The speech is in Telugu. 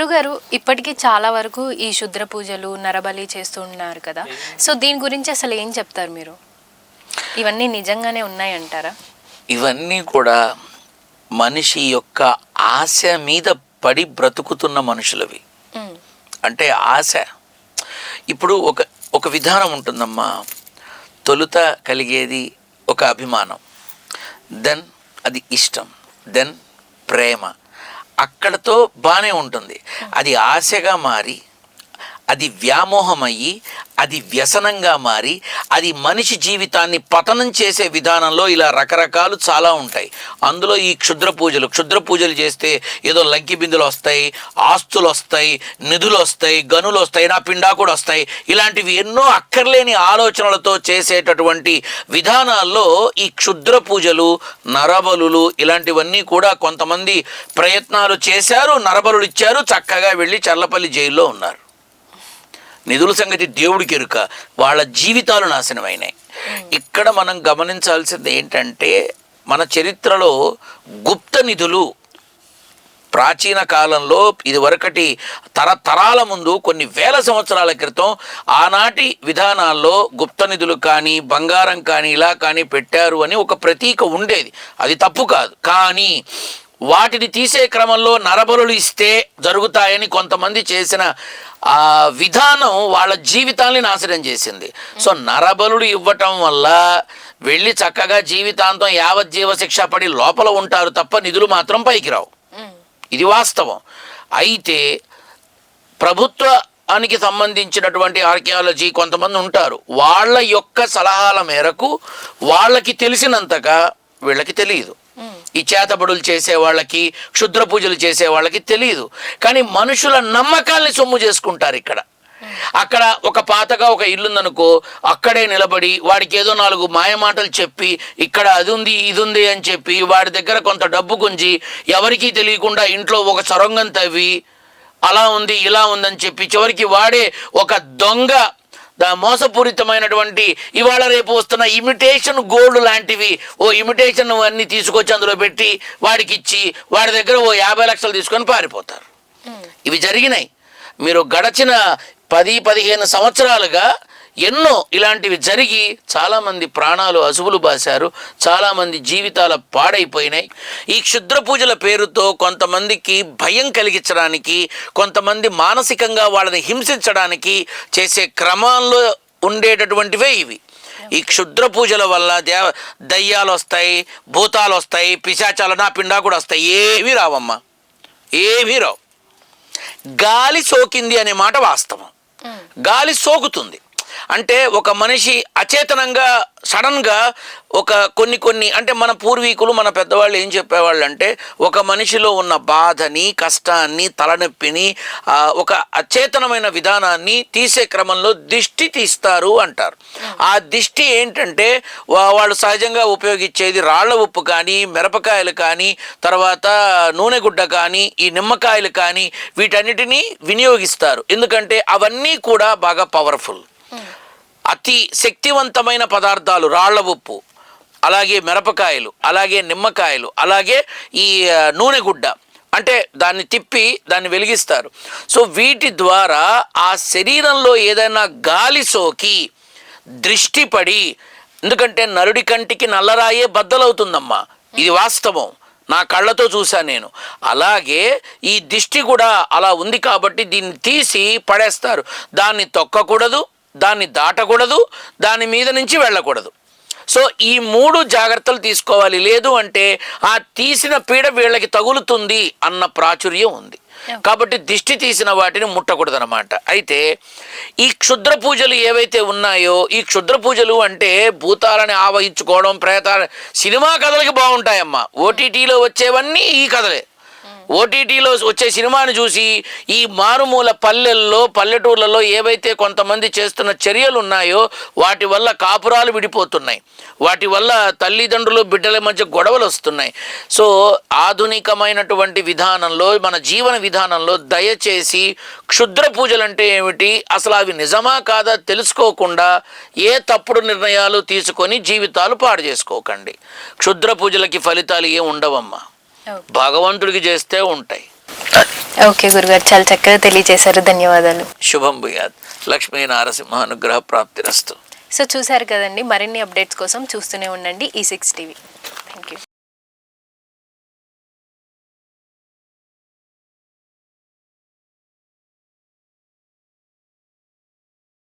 గురుగారు ఇప్పటికీ చాలా వరకు ఈ క్షుద్ర పూజలు నరబలి చేస్తూ ఉన్నారు కదా, సో దీని గురించి అసలు ఏం చెప్తారు మీరు? ఇవన్నీ నిజంగానే ఉన్నాయంటారా? ఇవన్నీ కూడా మనిషి యొక్క ఆశ మీద పడి బ్రతుకుతున్న మనుషులవి. అంటే ఆశ ఇప్పుడు ఒక విధానం ఉంటుందమ్మా. తొలుత కలిగేది ఒక అభిమానం, దెన్ అది ఇష్టం, దెన్ ప్రేమ. అక్కడతో బాగానే ఉంటుంది. అది ఆశగా మారి, అది వ్యామోహమయ్యి, అది వ్యసనంగా మారి, అది మనిషి జీవితాన్ని పతనం చేసే విధానంలో ఇలా రకరకాలు చాలా ఉంటాయి. అందులో ఈ క్షుద్ర పూజలు చేస్తే ఏదో లంకి బిందులు వస్తాయి, ఆస్తులు వస్తాయి, నిధులు వస్తాయి, గనులు వస్తాయి, నా పిండా కూడా వస్తాయి. ఇలాంటివి ఎన్నో అక్కర్లేని ఆలోచనలతో చేసేటటువంటి విధానాల్లో ఈ క్షుద్ర పూజలు, నరబలులు ఇలాంటివన్నీ కూడా కొంతమంది ప్రయత్నాలు చేశారు, నరబలులు ఇచ్చారు, చక్కగా వెళ్ళి చల్లపల్లి జైల్లో ఉన్నారు. నిధుల సంగతి దేవుడికి ఎరుక, వాళ్ళ జీవితాలు నాశనమైనాయి. ఇక్కడ మనం గమనించాల్సింది ఏంటంటే, మన చరిత్రలో గుప్త నిధులు ప్రాచీన కాలంలో ఇదివరకటి తరతరాల ముందు కొన్ని వేల సంవత్సరాల క్రితం ఆనాటి విధానాల్లో గుప్త నిధులు కానీ బంగారం కానీ ఇలా కానీ పెట్టారు అని ఒక ప్రతీక ఉండేది. అది తప్పు కాదు. కానీ వాటిని తీసే క్రమంలో నరబలులు ఇస్తే జరుగుతాయని కొంతమంది చేసిన ఆ విధానం వాళ్ళ జీవితాన్ని నాశనం చేసింది. సో నరబలులు ఇవ్వటం వల్ల వెళ్ళి చక్కగా జీవితాంతం యావజ్జీవ శిక్ష పడి లోపల ఉంటారు తప్ప నిధులు మాత్రం పైకి రావు. ఇది వాస్తవం. అయితే ప్రభుత్వానికి సంబంధించినటువంటి ఆర్కియాలజీ కొంతమంది ఉంటారు, వాళ్ళ యొక్క సలహాల మేరకు వాళ్ళకి తెలిసినంతగా వీళ్ళకి తెలియదు. ఈ చేతబడులు చేసే వాళ్ళకి, క్షుద్ర పూజలు చేసే వాళ్ళకి తెలియదు. కానీ మనుషుల నమ్మకాల్ని సొమ్ము చేసుకుంటారు. అక్కడ ఒక పాతగా ఒక ఇల్లుందనుకో, అక్కడే నిలబడి వాడికి ఏదో 4 మాయమాటలు చెప్పి ఇక్కడ అది ఉంది ఇది ఉంది అని చెప్పి వాడి దగ్గర కొంత డబ్బు గుంజి ఎవరికీ తెలియకుండా ఇంట్లో ఒక సొరంగం తవ్వి అలా ఉంది ఇలా ఉందని చెప్పి చివరికి వాడే ఒక దొంగ మోసపూరితమైనటువంటి ఇవాళ రేపు వస్తున్న ఇమిటేషన్ గోల్డ్ లాంటివి ఇమిటేషన్ అన్నీ తీసుకొచ్చి అందులో పెట్టి వాడికి ఇచ్చి వాడి దగ్గర 50 లక్షలు తీసుకొని పారిపోతారు. ఇవి జరిగినాయి. మీరు గడచిన 10-15 సంవత్సరాలుగా ఎన్నో ఇలాంటివి జరిగి చాలామంది ప్రాణాలు అసువులు బాశారు, చాలామంది జీవితాల పాడైపోయినాయి. ఈ క్షుద్ర పూజల పేరుతో కొంతమందికి భయం కలిగించడానికి, కొంతమంది మానసికంగా వాళ్ళని హింసించడానికి చేసే క్రమాల్లో ఉండేటటువంటివే ఇవి. ఈ క్షుద్ర పూజల వల్ల దయ్యాలు వస్తాయి, భూతాలు వస్తాయి, పిశాచాలు నా పిండా కూడా వస్తాయి. ఏమీ రావమ్మా, ఏమీ రావు. గాలి సోకింది అనే మాట వాస్తవం. గాలి సోకుతుంది అంటే ఒక మనిషి అచేతనంగా సడన్గా కొన్ని అంటే మన పూర్వీకులు మన పెద్దవాళ్ళు ఏం చెప్పేవాళ్ళు అంటే, ఒక మనిషిలో ఉన్న బాధని, కష్టాన్ని, తలనొప్పిని, ఒక అచేతనమైన విధానాన్ని తీసే క్రమంలో దిష్టి తీస్తారు అంటారు. ఆ దిష్టి ఏంటంటే వాళ్ళు సహజంగా ఉపయోగించేది రాళ్ల ఉప్పు కానీ, మిరపకాయలు కానీ, తర్వాత నూనె గుడ్డ కానీ, ఈ నిమ్మకాయలు కానీ వీటన్నిటినీ వినియోగిస్తారు. ఎందుకంటే అవన్నీ కూడా బాగా పవర్ఫుల్, అతి శక్తివంతమైన పదార్థాలు. రాళ్ల ఉప్పు, అలాగే మిరపకాయలు, అలాగే నిమ్మకాయలు, అలాగే ఈ నూనె గుడ్డ అంటే దాన్ని తిప్పి దాన్ని వెలిగిస్తారు. సో వీటి ద్వారా ఆ శరీరంలో ఏదైనా గాలి సోకి దృష్టి పడి, ఎందుకంటే నరుడి కంటికి నల్లరాయే బద్దలవుతుందమ్మా, ఇది వాస్తవం, నా కళ్ళతో చూశాను నేను. అలాగే ఈ దిష్టి కూడా అలా ఉంది కాబట్టి దీన్ని తీసి పడేస్తారు. దాన్ని తొక్కకూడదు, దాన్ని దాటకూడదు, దాని మీద నుంచి వెళ్ళకూడదు. సో ఈ 3 జాగ్రత్తలు తీసుకోవాలి. లేదు అంటే ఆ తీసిన పీడ వీళ్ళకి తగులుతుంది అన్న ప్రాచుర్యం ఉంది. కాబట్టి దిష్టి తీసిన వాటిని ముట్టకూడదు అన్నమాట. అయితే ఈ క్షుద్ర పూజలు ఏవైతే ఉన్నాయో, ఈ క్షుద్ర పూజలు అంటే భూతాలని ఆవహించుకోవడం, ప్రేతాల సినిమా కథలకి బాగుంటాయమ్మా. ఓటీటీలో వచ్చేవన్నీ ఈ కథలే. ఓటీటీలో వచ్చే సినిమాని చూసి ఈ మారుమూల పల్లెల్లో, పల్లెటూర్లలో ఏవైతే కొంతమంది చేస్తున్న చర్యలు ఉన్నాయో వాటి వల్ల కాపురాలు విడిపోతున్నాయి, వాటి వల్ల తల్లిదండ్రులు బిడ్డల మధ్య గొడవలు వస్తున్నాయి. సో ఆధునికమైనటువంటి విధానంలో, మన జీవన విధానంలో దయచేసి క్షుద్ర పూజలు అంటే ఏమిటి, అసలు అవి నిజమా కాదా తెలుసుకోకుండా ఏ తప్పుడు నిర్ణయాలు తీసుకొని జీవితాలు పాడు చేసుకోకండి. క్షుద్ర పూజలకి ఫలితాలు ఏం ఉండవమ్మా, భగవంతుడికి చేస్తే ఉంటాయి. ఓకే గురుగారు, చాలా చక్కగా తెలియజేశారు, ధన్యవాదాలు. శుభం భూయాత్. లక్ష్మీ నారసింహ అనుగ్రహ ప్రాప్తిరస్తు. సో చూశారు కదండి, మరిన్ని అప్డేట్స్ కోసం చూస్తూనే ఉండండి E6 టీవీ. Thank you.